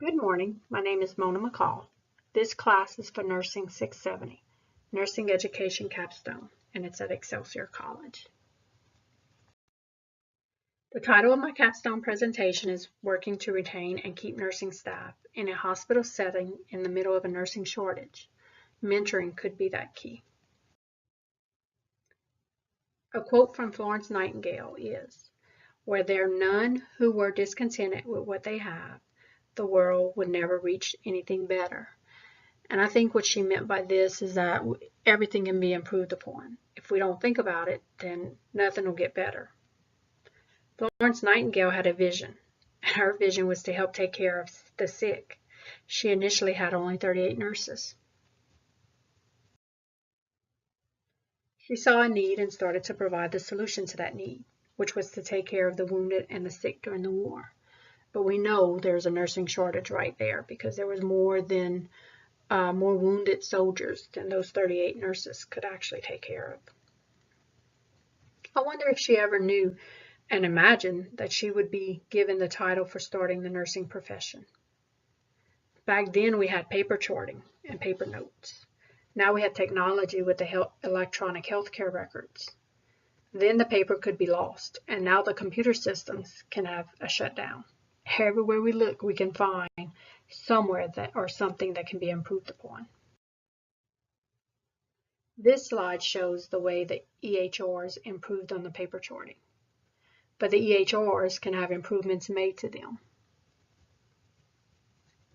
Good morning. My name is Mona McCall. This class is for Nursing 670, Nursing Education Capstone, and it's at Excelsior College. The title of my capstone presentation is Working to Retain and Keep Nursing Staff in a Hospital Setting in the Middle of a Nursing Shortage. Mentoring could be that key. A quote from Florence Nightingale is, "Were there none who were discontented with what they have, the world would never reach anything better." And I think what she meant by this is that everything can be improved upon. If we don't think about it, then nothing will get better. Florence Nightingale had a vision, and her vision was to help take care of the sick. She initially had only 38 nurses. She saw a need and started to provide the solution to that need, which was to take care of the wounded and the sick during the war. But we know there's a nursing shortage right there because there was more wounded soldiers than those 38 nurses could actually take care of. I wonder if she ever knew and imagined that she would be given the title for starting the nursing profession. Back then we had paper charting and paper notes. Now we have technology with the electronic healthcare records. Then the paper could be lost, and now the computer systems can have a shutdown. Everywhere we look, we can find somewhere or something that can be improved upon. This slide shows the way the EHRs improved on the paper charting, but the EHRs can have improvements made to them.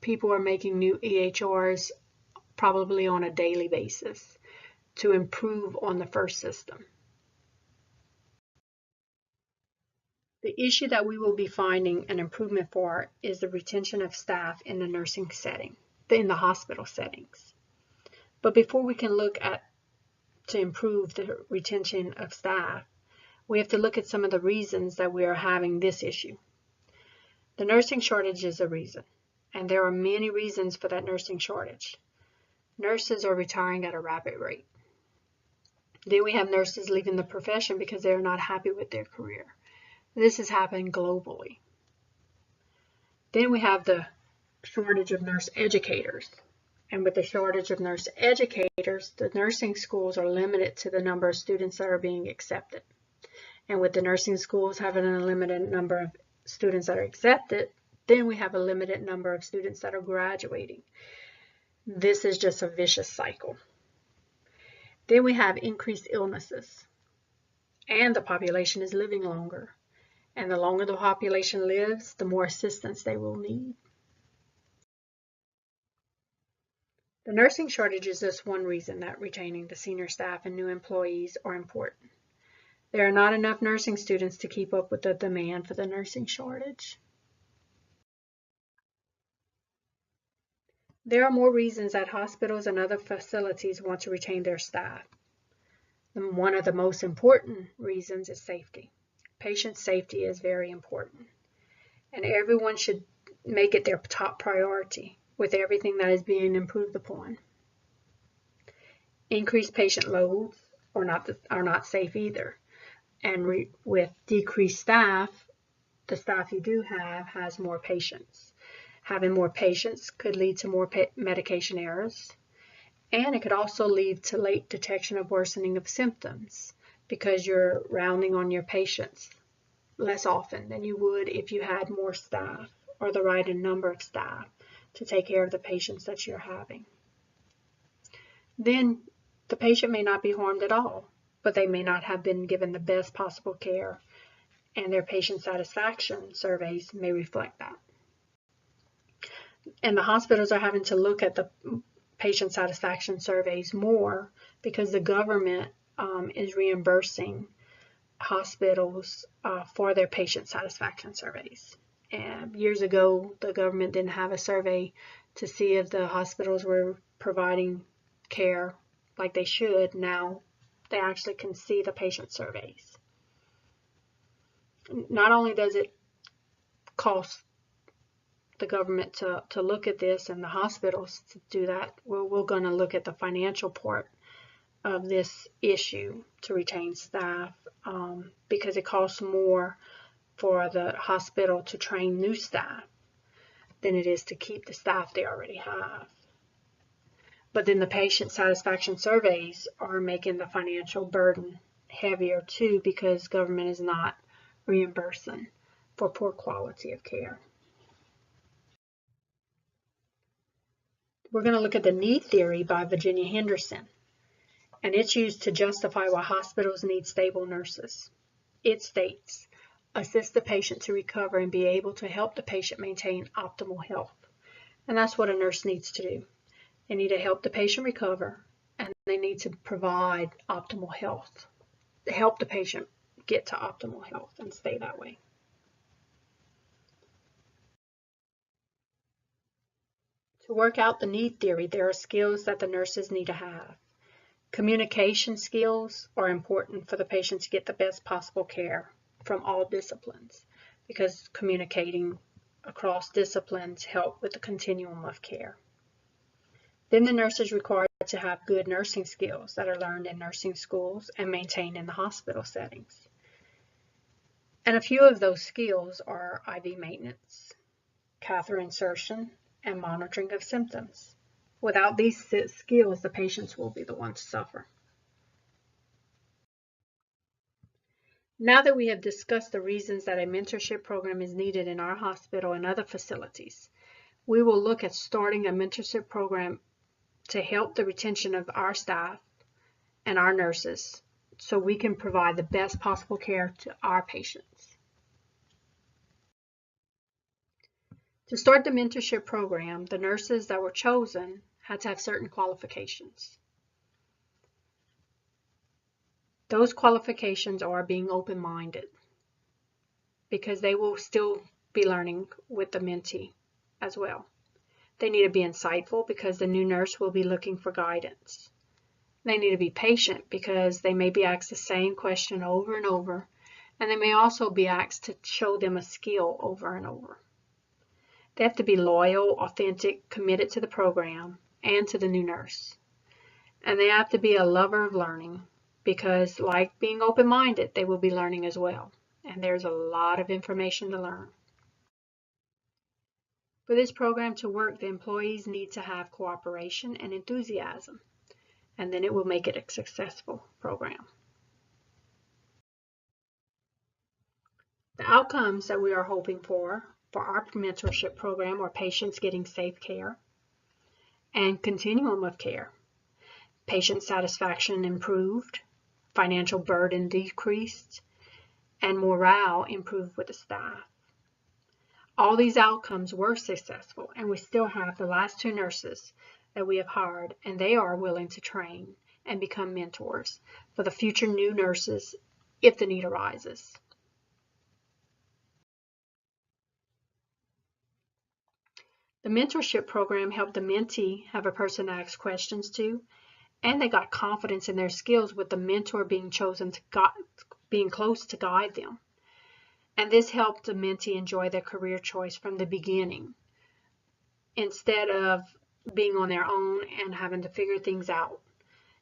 People are making new EHRs probably on a daily basis to improve on the first system. The issue that we will be finding an improvement for is the retention of staff in the nursing setting, in the hospital settings. But before we can look at to improve the retention of staff, we have to look at some of the reasons that we are having this issue. The nursing shortage is a reason, and there are many reasons for that nursing shortage. Nurses are retiring at a rapid rate. Then we have nurses leaving the profession because they are not happy with their career. This is happening globally. Then we have the shortage of nurse educators. And with the shortage of nurse educators, the nursing schools are limited to the number of students that are being accepted. And with the nursing schools having a limited number of students that are accepted, then we have a limited number of students that are graduating. This is just a vicious cycle. Then we have increased illnesses, and the population is living longer. And the longer the population lives, the more assistance they will need. The nursing shortage is just one reason that retaining the senior staff and new employees are important. There are not enough nursing students to keep up with the demand for the nursing shortage. There are more reasons that hospitals and other facilities want to retain their staff. One of the most important reasons is safety. Patient safety is very important, and everyone should make it their top priority with everything that is being improved upon. Increased patient loads are not safe either, and with decreased staff, the staff you do have has more patients. Having more patients could lead to more medication errors, and it could also lead to late detection of worsening of symptoms because you're rounding on your patients less often than you would if you had more staff or the right number of staff to take care of the patients that you're having. Then the patient may not be harmed at all, but they may not have been given the best possible care, and their patient satisfaction surveys may reflect that. And the hospitals are having to look at the patient satisfaction surveys more because the government is reimbursing hospitals for their patient satisfaction surveys. And years ago, the government didn't have a survey to see if the hospitals were providing care like they should. Now they actually can see the patient surveys. Not only does it cost the government to look at this and the hospitals to do that, we're going to look at the financial part of this issue to retain staff because it costs more for the hospital to train new staff. than it is to keep the staff they already have. But then the patient satisfaction surveys are making the financial burden heavier too, because government is not reimbursing for poor quality of care. We're going to look at the need theory by Virginia Henderson, and it's used to justify why hospitals need stable nurses. It states, assist the patient to recover and be able to help the patient maintain optimal health. And that's what a nurse needs to do. They need to help the patient recover, and they need to provide optimal health, help the patient get to optimal health and stay that way. To work out the need theory, there are skills that the nurses need to have. Communication skills are important for the patient to get the best possible care from all disciplines, because communicating across disciplines help with the continuum of care. Then the nurse is required to have good nursing skills that are learned in nursing schools and maintained in the hospital settings. And a few of those skills are IV maintenance, catheter insertion, and monitoring of symptoms. Without these skills, the patients will be the ones to suffer. Now that we have discussed the reasons that a mentorship program is needed in our hospital and other facilities, we will look at starting a mentorship program to help the retention of our staff and our nurses so we can provide the best possible care to our patients. To start the mentorship program, the nurses that were chosen had to have certain qualifications. Those qualifications are being open-minded, because they will still be learning with the mentee as well. They need to be insightful, because the new nurse will be looking for guidance. They need to be patient, because they may be asked the same question over and over, and they may also be asked to show them a skill over and over. They have to be loyal, authentic, committed to the program and to the new nurse. And they have to be a lover of learning, because like being open-minded, they will be learning as well. And there's a lot of information to learn. For this program to work, the employees need to have cooperation and enthusiasm, and then it will make it a successful program. The outcomes that we are hoping for our mentorship program are patients getting safe care and continuum of care, patient satisfaction improved, financial burden decreased, and morale improved with the staff. All these outcomes were successful, and we still have the last two nurses that we have hired, and they are willing to train and become mentors for the future new nurses if the need arises. The mentorship program helped the mentee have a person to ask questions to, and they got confidence in their skills with the mentor being chosen to being close to guide them. And this helped the mentee enjoy their career choice from the beginning, instead of being on their own and having to figure things out.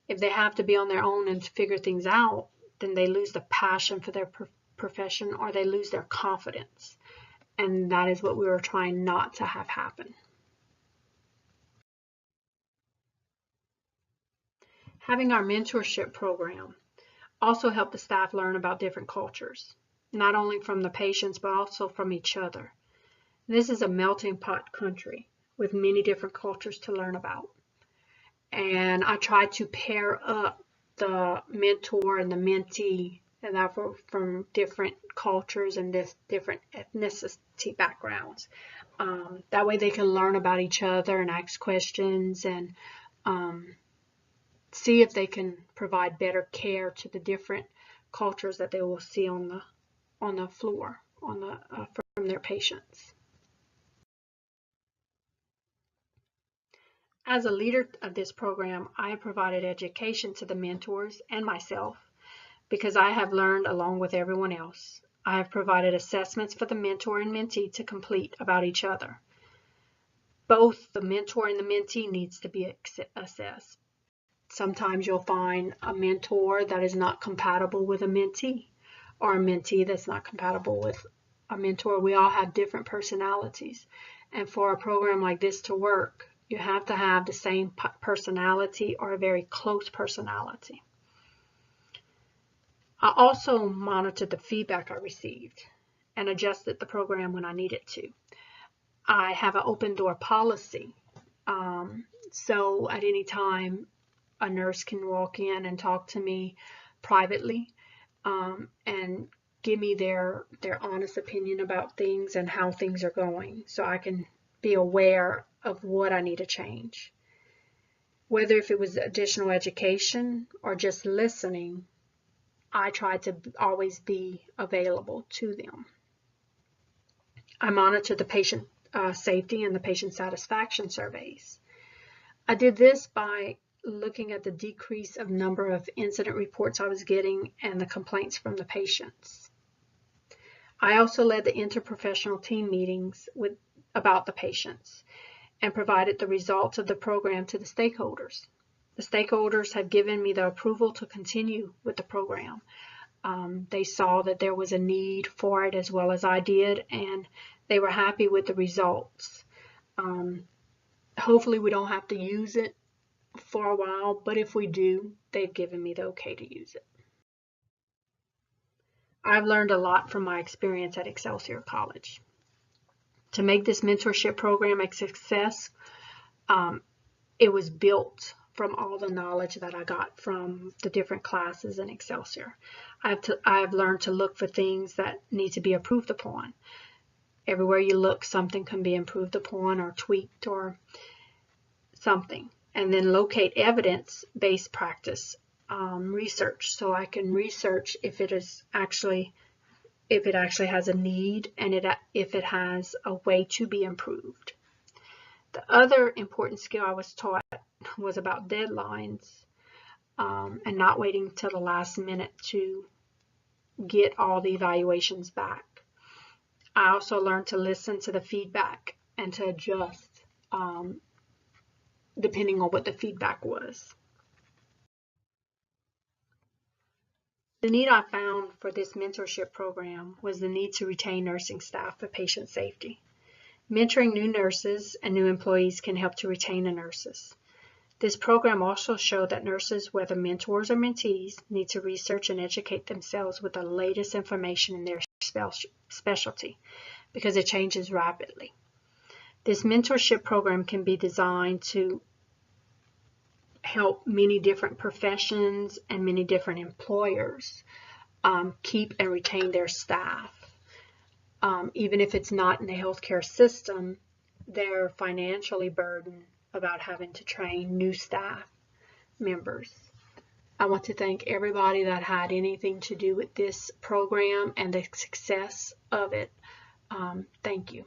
If they have to be on their own and figure things out, then they lose the passion for their profession, or they lose their confidence. And that is what we were trying not to have happen. Having our mentorship program also helped the staff learn about different cultures, not only from the patients, but also from each other. This is a melting pot country with many different cultures to learn about. And I tried to pair up the mentor and the mentee, and that were from different cultures and different ethnicity backgrounds. That way they can learn about each other and ask questions, and see if they can provide better care to the different cultures that they will see on the floor from their patients. As a leader of this program, I have provided education to the mentors and myself, because I have learned along with everyone else. I have provided assessments for the mentor and mentee to complete about each other. Both the mentor and the mentee needs to be assessed. Sometimes you'll find a mentor that is not compatible with a mentee, or a mentee that's not compatible with a mentor, we all have different personalities. And for a program like this to work, you have to have the same personality or a very close personality. I also monitored the feedback I received and adjusted the program when I needed to. I have an open door policy. So at any time, a nurse can walk in and talk to me privately and give me their honest opinion about things and how things are going, so I can be aware of what I need to change. Whether if it was additional education or just listening, I try to always be available to them. I monitor the patient safety and the patient satisfaction surveys. I did this by looking at the decrease of number of incident reports I was getting and the complaints from the patients. I also led the interprofessional team meetings about the patients and provided the results of the program to the stakeholders. The stakeholders have given me the approval to continue with the program. They saw that there was a need for it as well as I did, and they were happy with the results. Hopefully we don't have to use it for a while, but if we do, they've given me the okay to use it. I've learned a lot from my experience at Excelsior College. To make this mentorship program a success, it was built from all the knowledge that I got from the different classes in Excelsior. I've learned to look for things that need to be improved upon. Everywhere you look, something can be improved upon or tweaked or something. And then locate evidence-based practice research, so I can research if it actually has a need and if it has a way to be improved. The other important skill I was taught was about deadlines and not waiting till the last minute to get all the evaluations back. I also learned to listen to the feedback and to adjust depending on what the feedback was. The need I found for this mentorship program was the need to retain nursing staff for patient safety. Mentoring new nurses and new employees can help to retain the nurses. This program also showed that nurses, whether mentors or mentees, need to research and educate themselves with the latest information in their specialty because it changes rapidly. This mentorship program can be designed to help many different professions and many different employers keep and retain their staff. Even if it's not in the healthcare system, they're financially burdened about having to train new staff members. I want to thank everybody that had anything to do with this program and the success of it. Thank you.